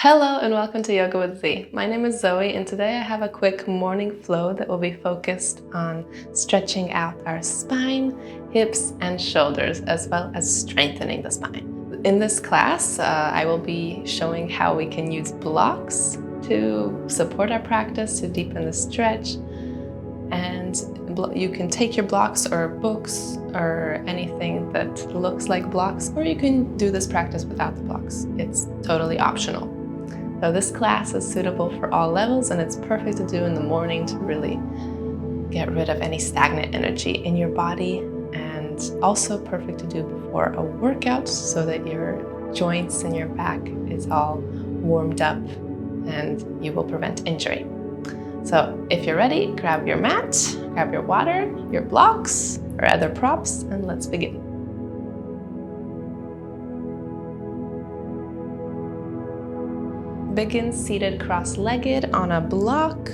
Hello and welcome to Yoga with Z. My name is Zoe and today I have a quick morning flow that will be focused on stretching out our spine, hips, and shoulders, as well as strengthening the spine. In this class, I will be showing how we can use blocks to support our practice, to deepen the stretch. And you can take your blocks or books or anything that looks like blocks, or you can do this practice without the blocks. It's totally optional. So this class is suitable for all levels and it's perfect to do in the morning to really get rid of any stagnant energy in your body, and also perfect to do before a workout so that your joints and your back is all warmed up and you will prevent injury. So if you're ready, grab your mat, grab your water, your blocks, or other props, and let's begin. Begin seated cross-legged on a block,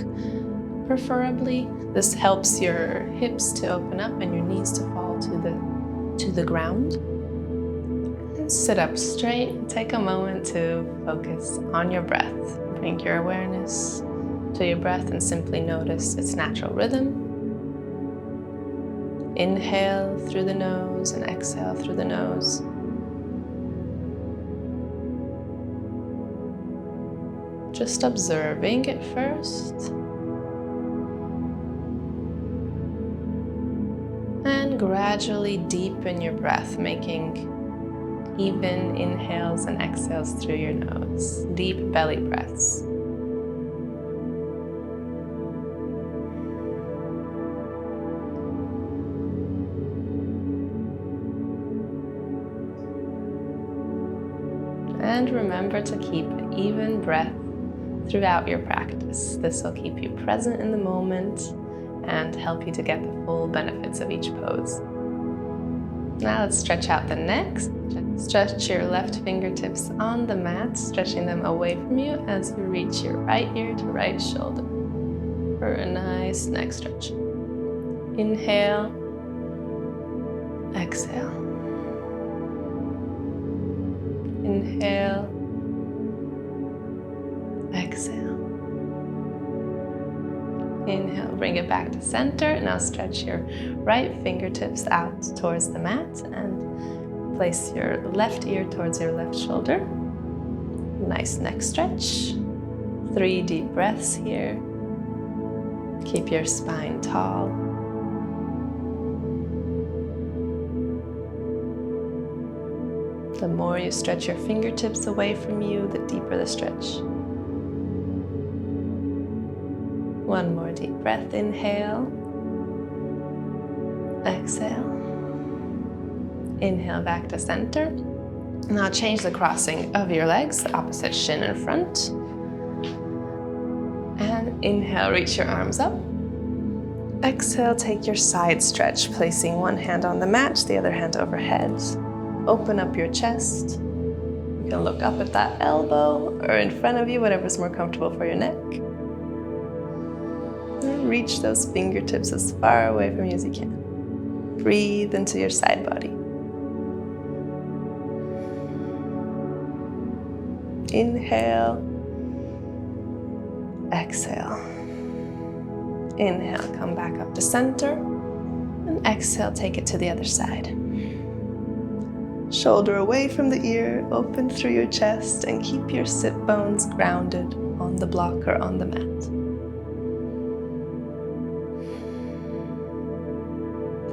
preferably. This helps your hips to open up and your knees to fall to the ground. And sit up straight. Take a moment to focus on your breath. Bring your awareness to your breath and simply notice its natural rhythm. Inhale through the nose and exhale through the nose. Just observing it first. And gradually deepen your breath, making even inhales and exhales through your nose. Deep belly breaths. And remember to keep an even breath throughout your practice. This will keep you present in the moment and help you to get the full benefits of each pose. Now let's stretch out the neck. Stretch your left fingertips on the mat, stretching them away from you as you reach your right ear to right shoulder for a nice neck stretch. Inhale, exhale. Inhale, exhale. Inhale, bring it back to center. Now stretch your right fingertips out towards the mat and place your left ear towards your left shoulder. Nice neck stretch. 3 deep breaths here. Keep your spine tall. The more you stretch your fingertips away from you, the deeper the stretch. 1 more deep breath. Inhale. Exhale. Inhale back to center. Now change the crossing of your legs, the opposite shin in front. And inhale, reach your arms up. Exhale, take your side stretch, placing one hand on the mat, the other hand overhead. Open up your chest. You can look up at that elbow or in front of you, whatever's more comfortable for your neck. And reach those fingertips as far away from you as you can. Breathe into your side body. Inhale. Exhale. Inhale, come back up to center. And exhale, take it to the other side. Shoulder away from the ear, open through your chest, and keep your sit bones grounded on the block or on the mat.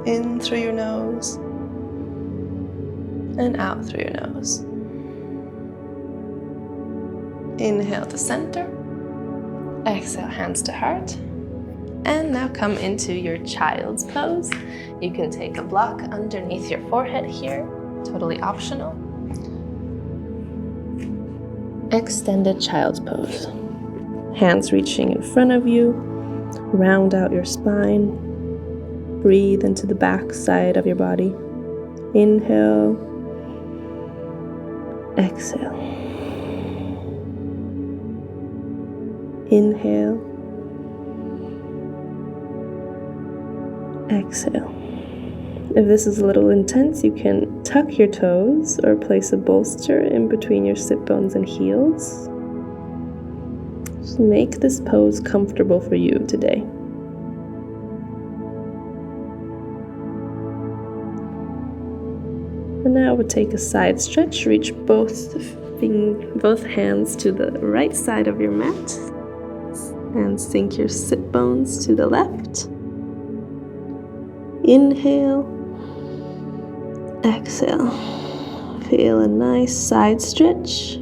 In through your nose, and out through your nose. Inhale to center, exhale, hands to heart. And now come into your child's pose. You can take a block underneath your forehead here. Totally optional. Extended child's pose. Hands reaching in front of you. Round out your spine. Breathe into the back side of your body. Inhale. Exhale. Inhale. Exhale. If this is a little intense, you can tuck your toes or place a bolster in between your sit bones and heels. Just make this pose comfortable for you today. And now we'll take a side stretch. Reach both hands to the right side of your mat and sink your sit bones to the left. Inhale, exhale. Feel a nice side stretch.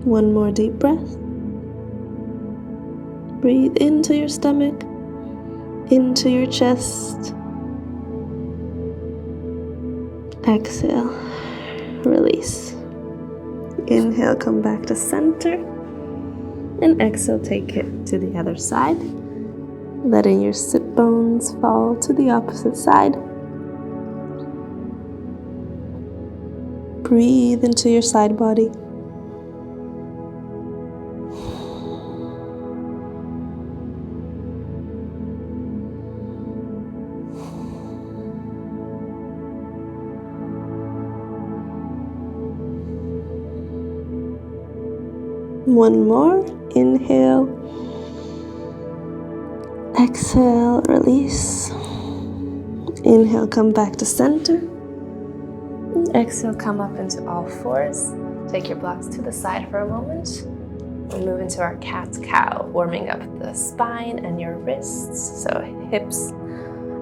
One more deep breath. Breathe into your stomach, into your chest. Exhale, release. Inhale, come back to center. And exhale, take it to the other side. Letting your sit bones fall to the opposite side. Breathe into your side body. One more. Inhale. Exhale, release. Inhale, come back to center. Exhale, come up into all fours. Take your blocks to the side for a moment. We'll move into our cat-cow, warming up the spine and your wrists. So hips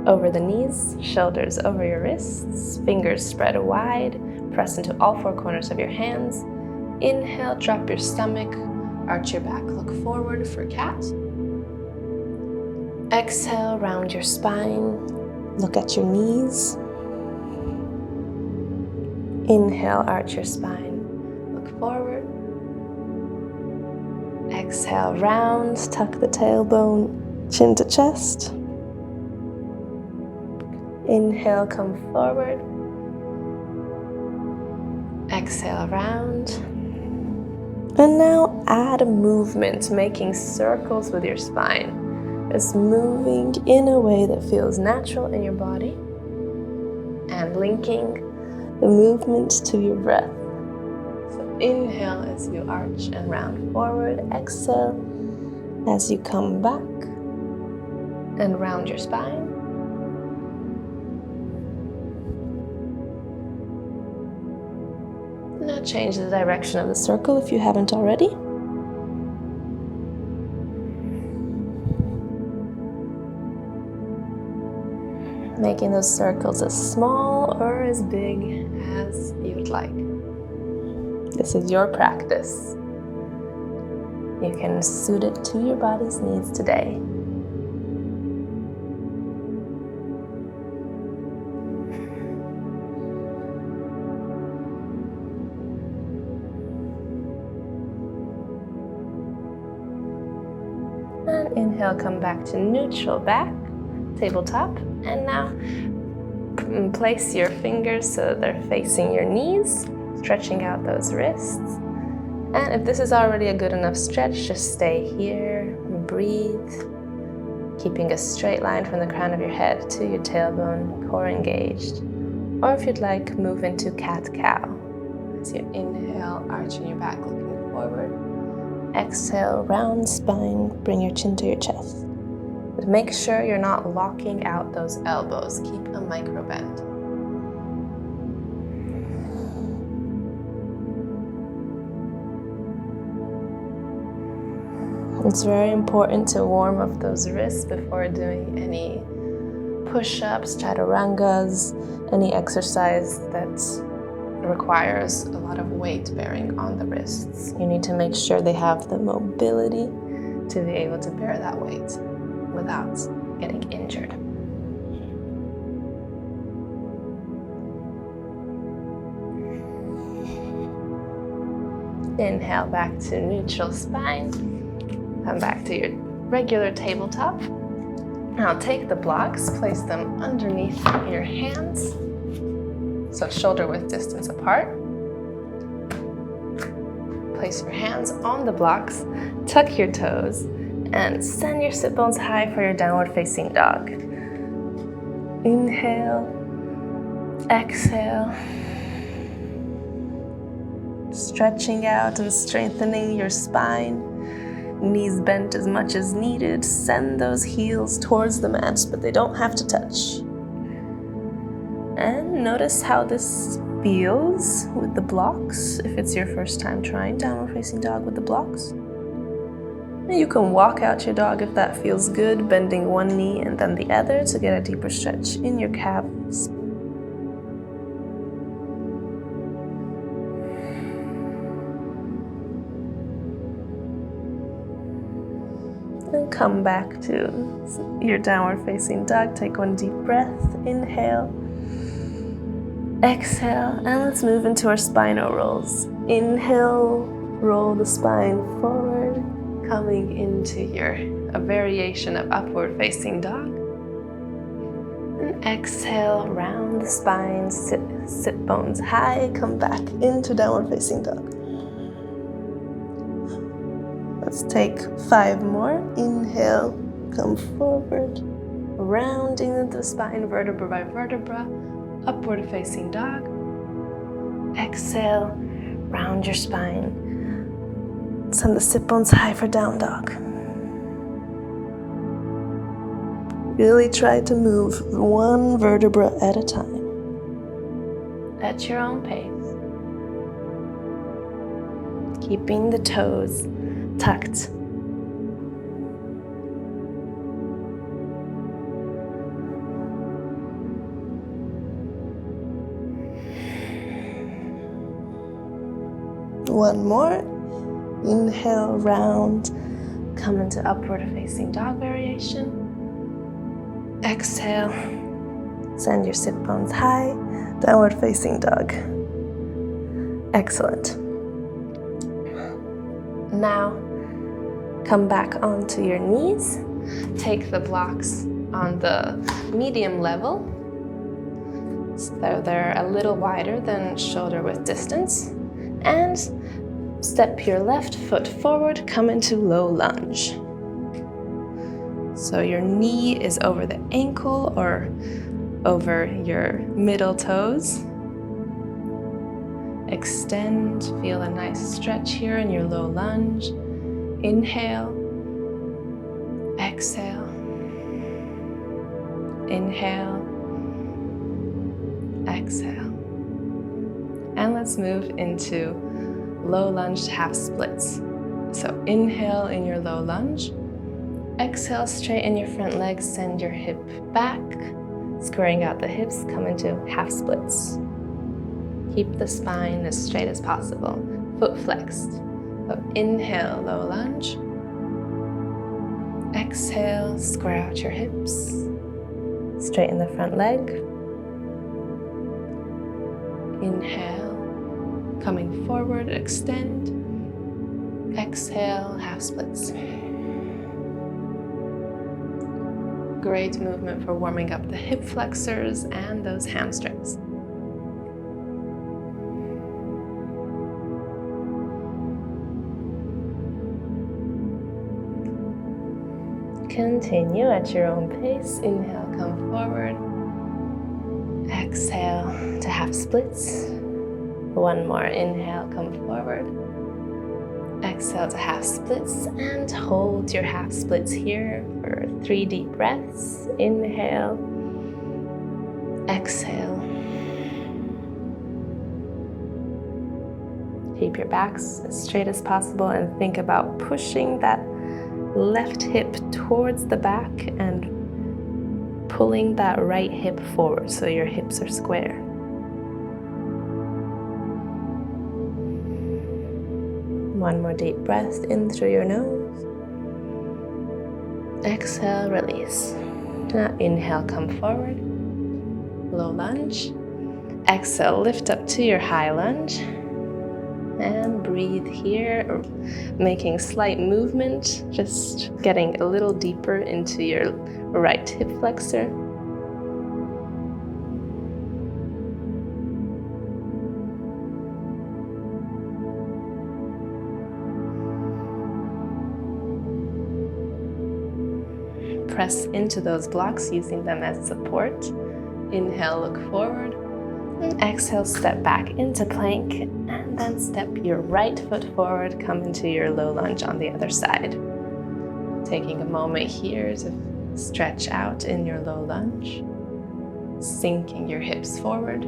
over the knees, shoulders over your wrists, fingers spread wide. Press into all four corners of your hands. Inhale, drop your stomach, arch your back, look forward for cat. Exhale, round your spine, look at your knees. Inhale, arch your spine, look forward. Exhale, round, tuck the tailbone, chin to chest. Inhale, come forward. Exhale, round. And now add a movement, making circles with your spine. Just moving in a way that feels natural in your body and linking the movement to your breath. So inhale as you arch and round forward. Exhale as you come back and round your spine. Now change the direction of the circle if you haven't already. Making those circles as small or as big as you'd like. This is your practice. You can suit it to your body's needs today. And inhale, come back to neutral back, tabletop. And now place your fingers so they're facing your knees, stretching out those wrists. And if this is already a good enough stretch, just stay here, breathe, keeping a straight line from the crown of your head to your tailbone, core engaged. Or if you'd like, move into cat-cow. As you inhale, arching your back, looking forward. Exhale, round spine, bring your chin to your chest. But make sure you're not locking out those elbows. Keep a micro bend. It's very important to warm up those wrists before doing any push-ups, chaturangas, any exercise that requires a lot of weight bearing on the wrists. You need to make sure they have the mobility to be able to bear that weight without getting injured. Inhale back to neutral spine. Come back to your regular tabletop. Now take the blocks, place them underneath your hands, so shoulder width distance apart. Place your hands on the blocks, tuck your toes, and send your sit bones high for your downward facing dog. Inhale, Exhale. Stretching out and strengthening your spine. Knees bent as much as needed. Send those heels towards the mat, but they don't have to touch. And notice how this feels with the blocks, if it's your first time trying downward facing dog with the blocks. You can walk out your dog if that feels good, bending one knee and then the other to get a deeper stretch in your calves. And come back to your downward facing dog. Take one deep breath. Inhale. Exhale. And let's move into our spinal rolls. Inhale, roll the spine forward, coming into a variation of upward facing dog. And exhale, round the spine, sit bones high, come back into downward facing dog. Let's take 5 more. Inhale, come forward, rounding the spine vertebra by vertebra, upward facing dog. Exhale, round your spine. Send the sit bones high for down dog. Really try to move one vertebra at a time, at your own pace. Keeping the toes tucked. One more. Inhale, round, come into upward facing dog variation. Exhale, send your sit bones high, downward facing dog. Excellent. Now, come back onto your knees. Take the blocks on the medium level. So they're a little wider than shoulder width distance. And step your left foot forward, come into low lunge. So your knee is over the ankle or over your middle toes. Extend, feel a nice stretch here in your low lunge. Inhale, exhale, inhale, exhale. And let's move into low lunge half splits. So inhale in your low lunge. Exhale, straighten your front leg, send your hip back. Squaring out the hips, come into half splits. Keep the spine as straight as possible. Foot flexed. So inhale, low lunge. Exhale, square out your hips. Straighten the front leg. Inhale, coming forward, extend. Exhale, half splits. Great movement for warming up the hip flexors and those hamstrings. Continue at your own pace. Inhale, come forward. Exhale to half splits. One more. Inhale, come forward. Exhale to half splits and hold your half splits here for 3 deep breaths. Inhale. Exhale. Keep your backs as straight as possible and think about pushing that left hip towards the back and pulling that right hip forward so your hips are square. One more deep breath in through your nose. Exhale, release. Now inhale, come forward. Low lunge. Exhale, lift up to your high lunge. And breathe here, making slight movement, just getting a little deeper into your right hip flexor. Press into those blocks, using them as support. Inhale, look forward. Exhale, step back into plank, and then step your right foot forward, come into your low lunge on the other side. Taking a moment here to stretch out in your low lunge, sinking your hips forward,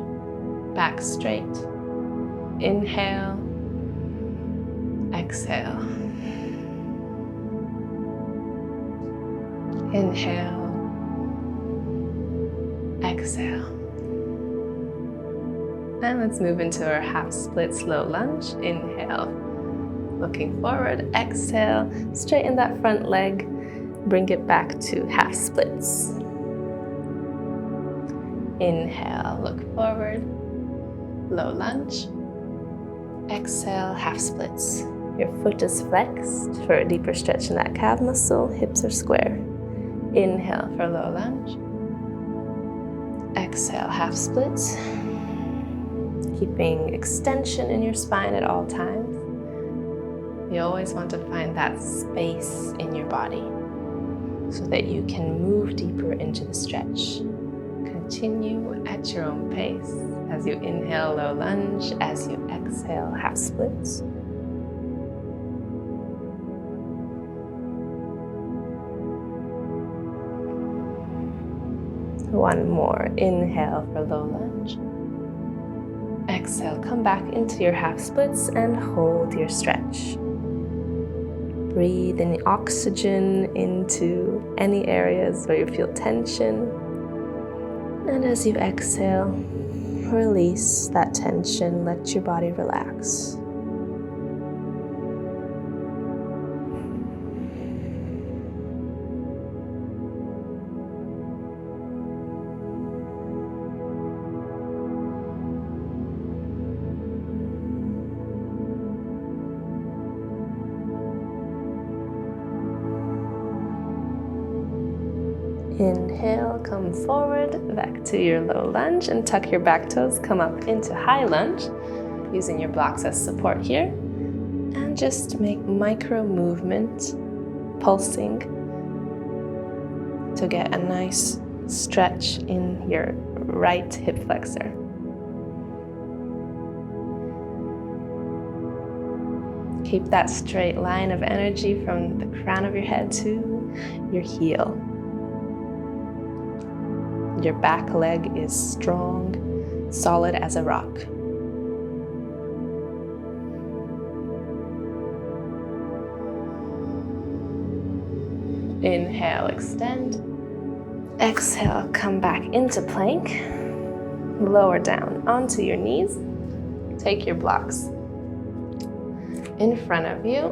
back straight. Inhale, exhale. Inhale, exhale. And let's move into our half split slow lunge. Inhale, looking forward, exhale, straighten that front leg, bring it back to half splits. Inhale, look forward, low lunge. Exhale, half splits. Your foot is flexed for a deeper stretch in that calf muscle, hips are square. Inhale for low lunge. Exhale, half splits. Keeping extension in your spine at all times. You always want to find that space in your body so that you can move deeper into the stretch. Continue at your own pace as you inhale low lunge, as you exhale half splits. One more, inhale for low lunge. Exhale, come back into your half splits and hold your stretch. Breathe in oxygen into any areas where you feel tension. And as you exhale, release that tension, let your body relax. Inhale, come forward, back to your low lunge and tuck your back toes, come up into high lunge, using your blocks as support here. And just make micro movement, pulsing to get a nice stretch in your right hip flexor. Keep that straight line of energy from the crown of your head to your heel. Your back leg is strong, solid as a rock. Inhale, extend. Exhale, come back into plank. Lower down onto your knees. Take your blocks in front of you.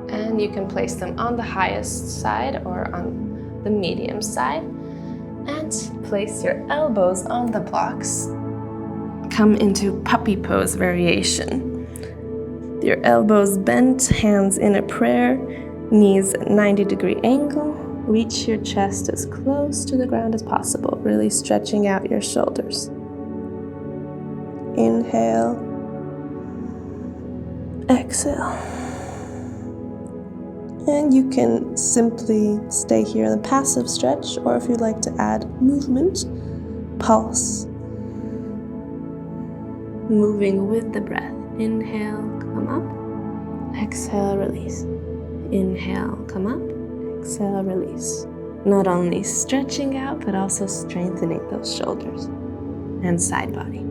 And you can place them on the highest side or on the medium side, and place your elbows on the blocks. Come into puppy pose variation. Your elbows bent, hands in a prayer, knees 90-degree angle. Reach your chest as close to the ground as possible, really stretching out your shoulders. Inhale, exhale. And you can simply stay here in the passive stretch, or if you'd like to add movement, pulse. Moving with the breath. Inhale, come up. Exhale, release. Inhale, come up. Exhale, release. Not only stretching out, but also strengthening those shoulders and side body.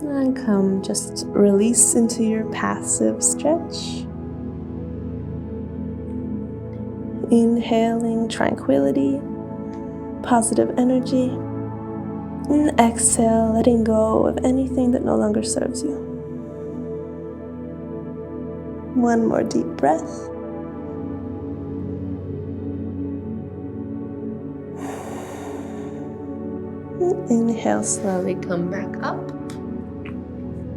And come, just release into your passive stretch. Inhaling tranquility, positive energy. And exhale, letting go of anything that no longer serves you. One more deep breath. And inhale, slowly come back up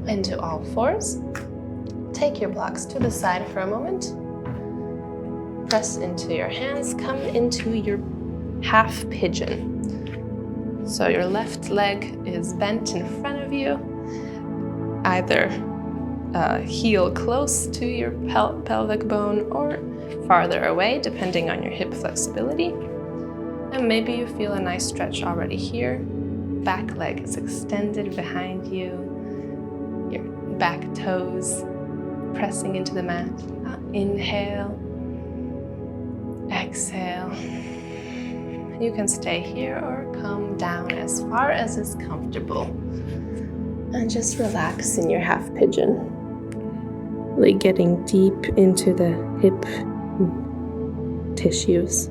into all fours. Take your blocks to the side for a moment. Press into your hands, come into your half pigeon. So your left leg is bent in front of you, either heel close to your pelvic bone or farther away, depending on your hip flexibility. And maybe you feel a nice stretch already here. Back leg is extended behind you. Your back toes pressing into the mat. Inhale. Exhale. You can stay here or come down as far as is comfortable. And just relax in your half pigeon. Really getting deep into the hip tissues.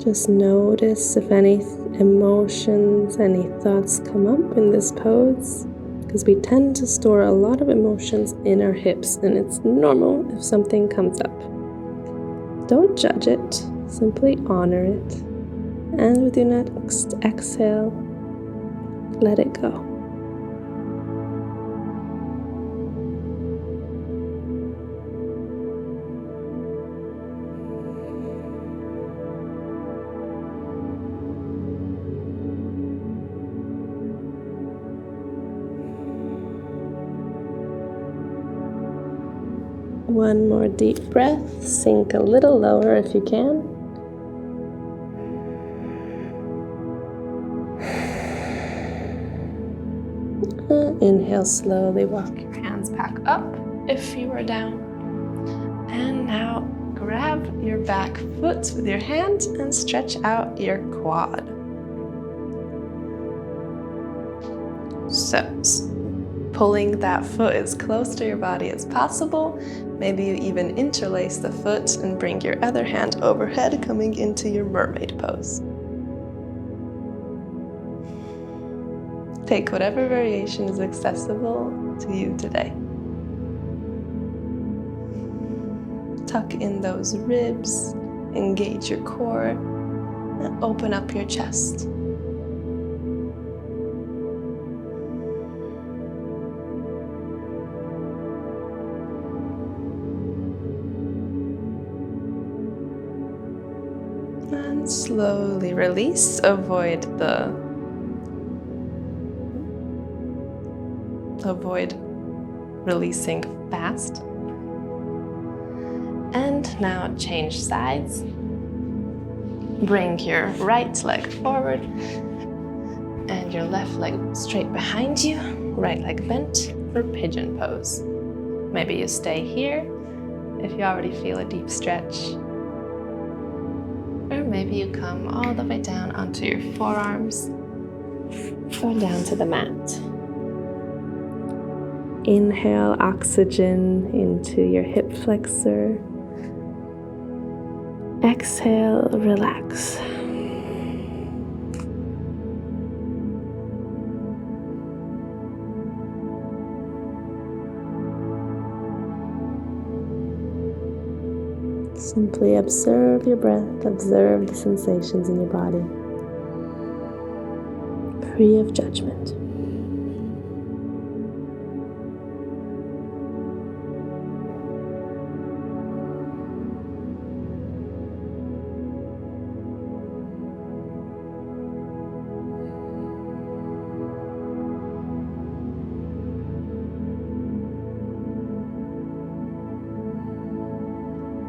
Just notice if any emotions, any thoughts come up in this pose, because we tend to store a lot of emotions in our hips, and it's normal if something comes up. Don't judge it, simply honor it, and with your next exhale, let it go. One more deep breath, sink a little lower if you can. Inhale slowly, walk your hands back up if you are down. And now grab your back foot with your hand and stretch out your quad. So, pulling that foot as close to your body as possible. Maybe you even interlace the foot and bring your other hand overhead, coming into your mermaid pose. Take whatever variation is accessible to you today. Tuck in those ribs, engage your core, and open up your chest. And slowly release, avoid releasing fast. And now change sides. Bring your right leg forward and your left leg straight behind you, right leg bent for pigeon pose. Maybe you stay here if you already feel a deep stretch. Or maybe you come all the way down onto your forearms or down to the mat. Inhale oxygen into your hip flexor. Exhale, relax. Simply observe your breath, observe the sensations in your body, free of judgment.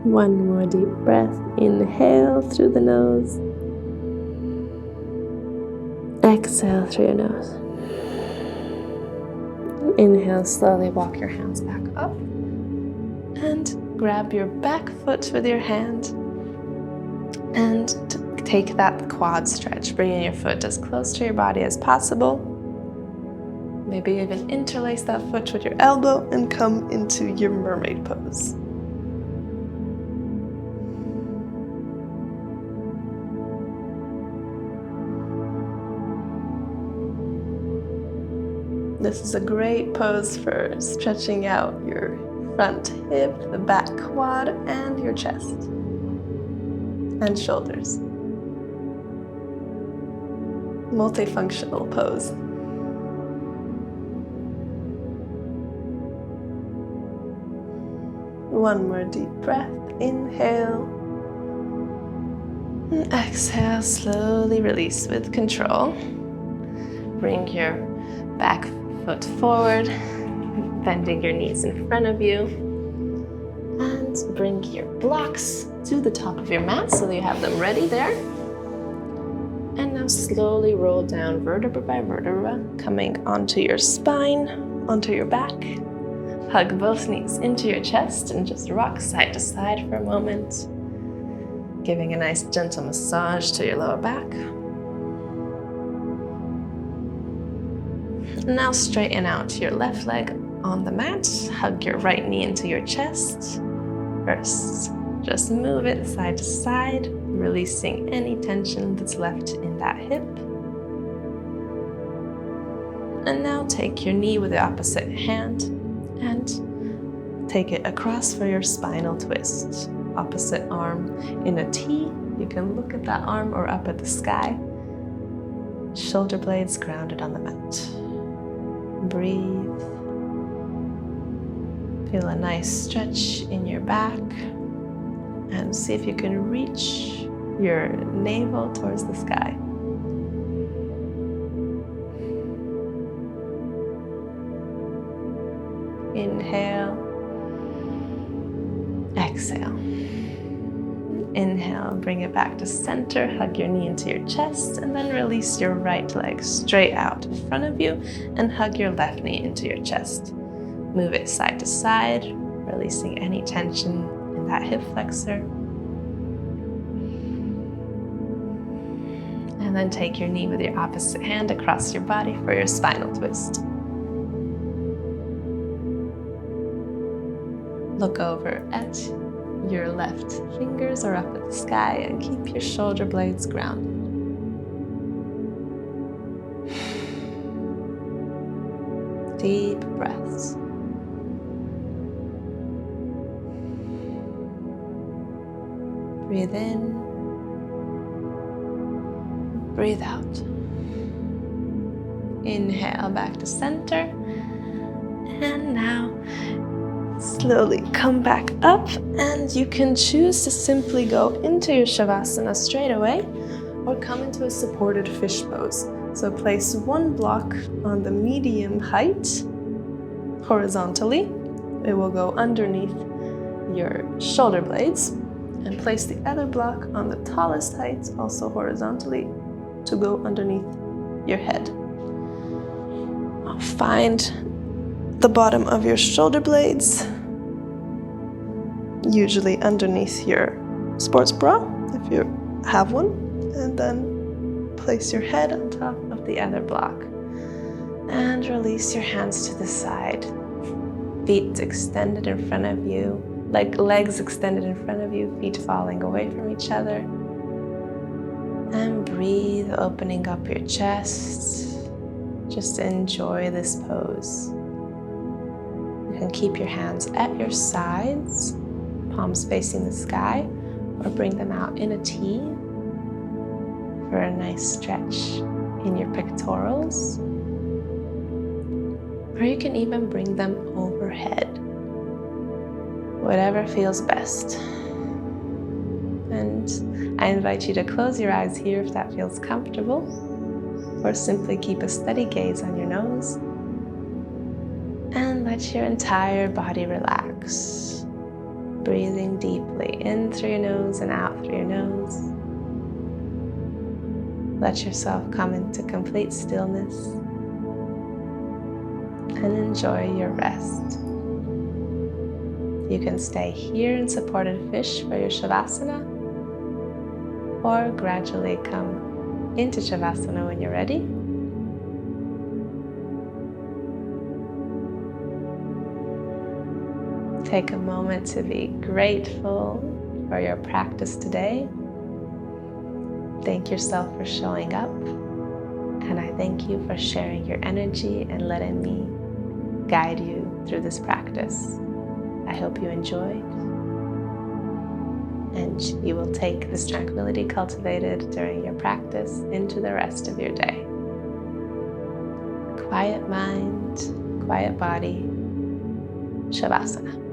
One more deep breath. Inhale through the nose. Exhale through your nose. Inhale, slowly walk your hands back up. And grab your back foot with your hand. And take that quad stretch, bringing your foot as close to your body as possible. Maybe even interlace that foot with your elbow and come into your mermaid pose. This is a great pose for stretching out your front hip, the back quad, and your chest and shoulders. Multifunctional pose. One more deep breath. Inhale. And exhale, slowly release with control. Bring your back foot forward, bending your knees in front of you. And bring your blocks to the top of your mat so that you have them ready there. And now slowly roll down vertebra by vertebra, coming onto your spine, onto your back. Hug both knees into your chest and just rock side to side for a moment, giving a nice gentle massage to your lower back. Now straighten out your left leg on the mat. Hug your right knee into your chest. First, just move it side to side, releasing any tension that's left in that hip. And now take your knee with the opposite hand and take it across for your spinal twist. Opposite arm in a T. You can look at that arm or up at the sky. Shoulder blades grounded on the mat. Breathe. Feel a nice stretch in your back and see if you can reach your navel towards the sky. Inhale, exhale. Inhale, bring it back to center, hug your knee into your chest, and then release your right leg straight out in front of you and hug your left knee into your chest. Move it side to side, releasing any tension in that hip flexor. And then take your knee with your opposite hand across your body for your spinal twist. Look over at your left fingers or up at the sky and keep your shoulder blades grounded. Deep breaths. Breathe in, breathe out. Inhale back to center. And now slowly come back up, and you can choose to simply go into your Shavasana straight away or come into a supported fish pose. So place one block on the medium height horizontally. It will go underneath your shoulder blades, and place the other block on the tallest height, also horizontally, to go underneath your head. Now find the bottom of your shoulder blades, usually underneath your sports bra, if you have one, and then place your head on top of the other block. And release your hands to the side. Feet extended in front of you, like legs extended in front of you, feet falling away from each other. And breathe, opening up your chest. Just enjoy this pose. You can keep your hands at your sides, palms facing the sky, or bring them out in a T for a nice stretch in your pectorals. Or you can even bring them overhead, whatever feels best. And I invite you to close your eyes here if that feels comfortable, or simply keep a steady gaze on your nose and let your entire body relax. Breathing deeply in through your nose and out through your nose. Let yourself come into complete stillness and enjoy your rest. You can stay here in supported fish for your Shavasana, or gradually come into Shavasana when you're ready. Take a moment to be grateful for your practice today. Thank yourself for showing up, and I thank you for sharing your energy and letting me guide you through this practice. I hope you enjoyed, and you will take this tranquility cultivated during your practice into the rest of your day. Quiet mind, quiet body, Shavasana.